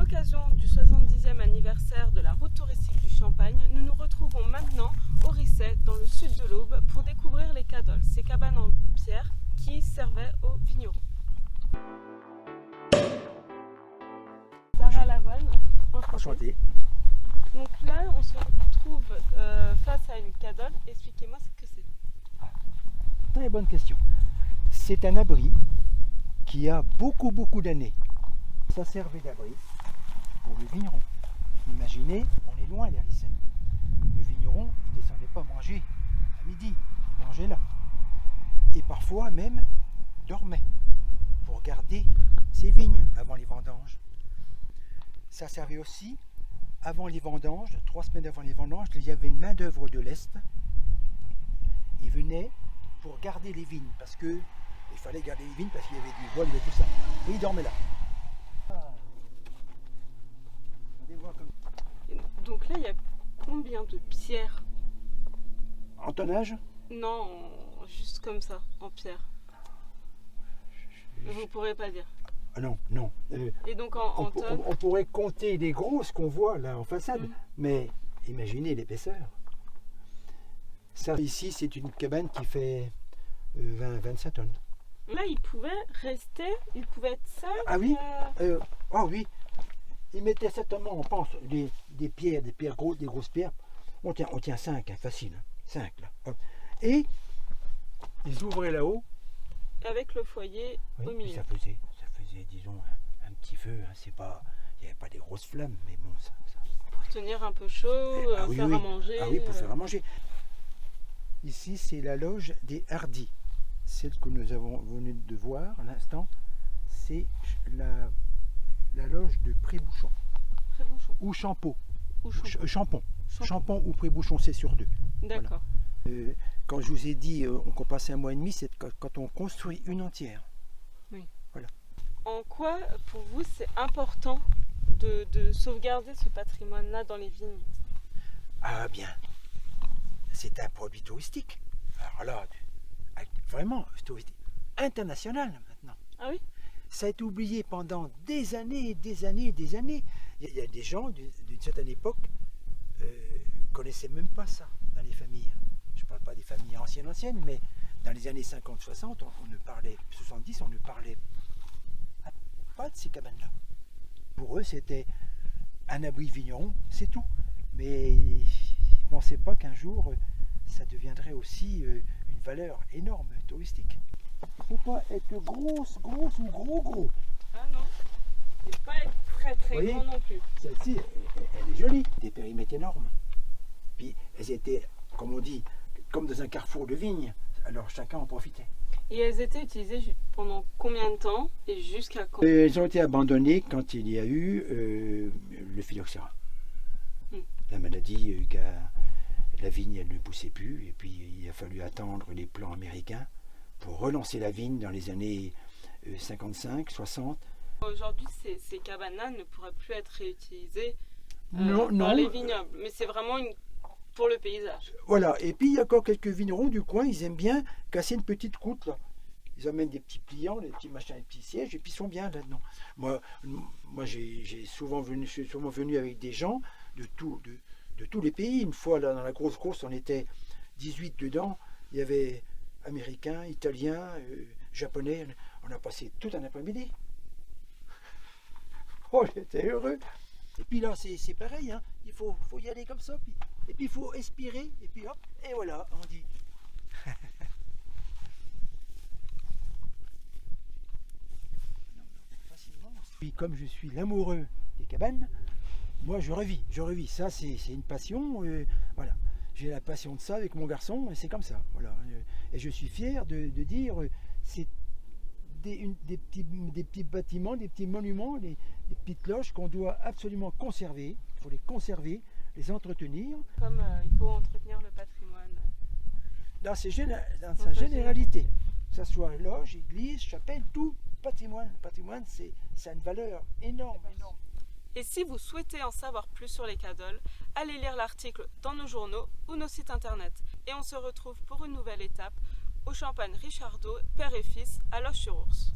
l'occasion du 70e anniversaire de la route touristique du Champagne, nous nous retrouvons maintenant au Risset, dans le sud de l'Aube, pour découvrir les cadoles, ces cabanes en pierre qui servaient aux vignerons. Sarah Lavoine, Enchanté. Donc là, on se retrouve face à une cadole. Expliquez-moi ce que c'est. Très bonne question. C'est un abri qui a beaucoup d'années. Ça servait d'abri pour le vigneron. Imaginez, on est loin des Risset. Le vigneron, il ne descendait pas manger à midi, il mangeait là. Et parfois même dormait pour garder ses vignes avant les vendanges. Ça servait aussi avant les vendanges, 3 semaines avant les vendanges, il y avait une main d'œuvre de l'Est. Ils venaient pour garder les vignes, parce que il fallait garder les vignes parce qu'il y avait du vol et tout ça. Et ils dormaient là. Donc là, il y a combien de pierres? En tonnage? Non, juste comme ça, en pierre. Vous ne pourrez pas dire. Ah non, non. Et donc en tonnes? On pourrait compter les grosses qu'on voit là en façade, mais imaginez l'épaisseur. Ça ici, c'est une cabane qui fait 25 tonnes. Là, il pouvait rester, il pouvait être seul. Ah oui, ah oui. Ils mettaient certainement, on pense, des pierres grosses, des grosses pierres. On tient 5, hein, facile. 5 là. Hop. Et ils ouvraient là-haut. Avec le foyer au milieu. Ça faisait, disons, un petit feu. Hein, il n'y avait pas des grosses flammes, mais bon, ça. Pour tenir un peu chaud, faire à manger. Ah oui, pour faire à manger. Ici, c'est la loge des Hardis. Celle que nous avons venu de voir à l'instant, c'est la loge de Prébouchon. Prébouchon. Ou Champeau. Ou Champon. Champon ou Prébouchon, c'est sur 2. D'accord. Voilà. Quand je vous ai dit qu'on passait 1 mois et demi, c'est quand on construit une entière. Oui. Voilà. En quoi, pour vous, c'est important de sauvegarder ce patrimoine-là dans les vignes? Ah bien, c'est un produit touristique. Alors là, vraiment, touristique. International maintenant. Ah oui? Ça a été oublié pendant des années, des années, des années. Il y a des gens d'une certaine époque ne connaissaient même pas ça dans les familles. Je ne parle pas des familles anciennes, mais dans les années 50-60, on ne parlait, 70, on ne parlait pas de ces cabanes-là. Pour eux, c'était un abri vigneron, c'est tout. Mais ils ne pensaient pas qu'un jour, ça deviendrait aussi une valeur énorme touristique. Il ne faut pas être grosse ou gros. Ah non, il ne faut pas être très grand non plus. Celle-ci, elle est jolie, des périmètres énormes. Puis elles étaient, comme on dit, comme dans un carrefour de vignes, alors chacun en profitait. Et elles étaient utilisées pendant combien de temps et jusqu'à quand? Elles ont été abandonnées quand il y a eu le phylloxéra. La maladie, la vigne elle ne poussait plus, et puis il a fallu attendre les plans américains pour relancer la vigne dans les années 55, 60. Aujourd'hui, ces cabanes-là ne pourraient plus être réutilisées non. par les vignobles, mais c'est vraiment pour le paysage. Voilà, et puis il y a encore quelques vignerons du coin, ils aiment bien casser une petite croûte là. Ils amènent des petits pliants, des petits machins, des petits sièges, et puis ils sont bien là-dedans. Moi je suis souvent venu avec des gens de tous les pays. Une fois là dans la grosse course, on était 18 dedans. Il y avait Américains, Italiens, Japonais. On a passé tout un après-midi. Oh, j'étais heureux. Et puis là, c'est pareil, hein. Il faut y aller comme ça. Et puis il faut expirer, et puis hop, et voilà, on dit. Puis comme je suis l'amoureux des cabanes, moi je revis. Ça c'est une passion, voilà. J'ai la passion de ça avec mon garçon, et c'est comme ça, voilà. Et je suis fier de dire, c'est des petits bâtiments, des petits monuments, des petites loges qu'on doit absolument conserver. Il faut les conserver, les entretenir. Comme il faut entretenir le patrimoine. Dans sa généralité, que ce soit loge, église, chapelle, tout patrimoine. Le patrimoine, ça a une valeur énorme. Et si vous souhaitez en savoir plus sur les cadoles, allez lire l'article dans nos journaux ou nos sites internet. Et on se retrouve pour une nouvelle étape au Champagne Richardot, père et fils, à Loches-sur-Ourse.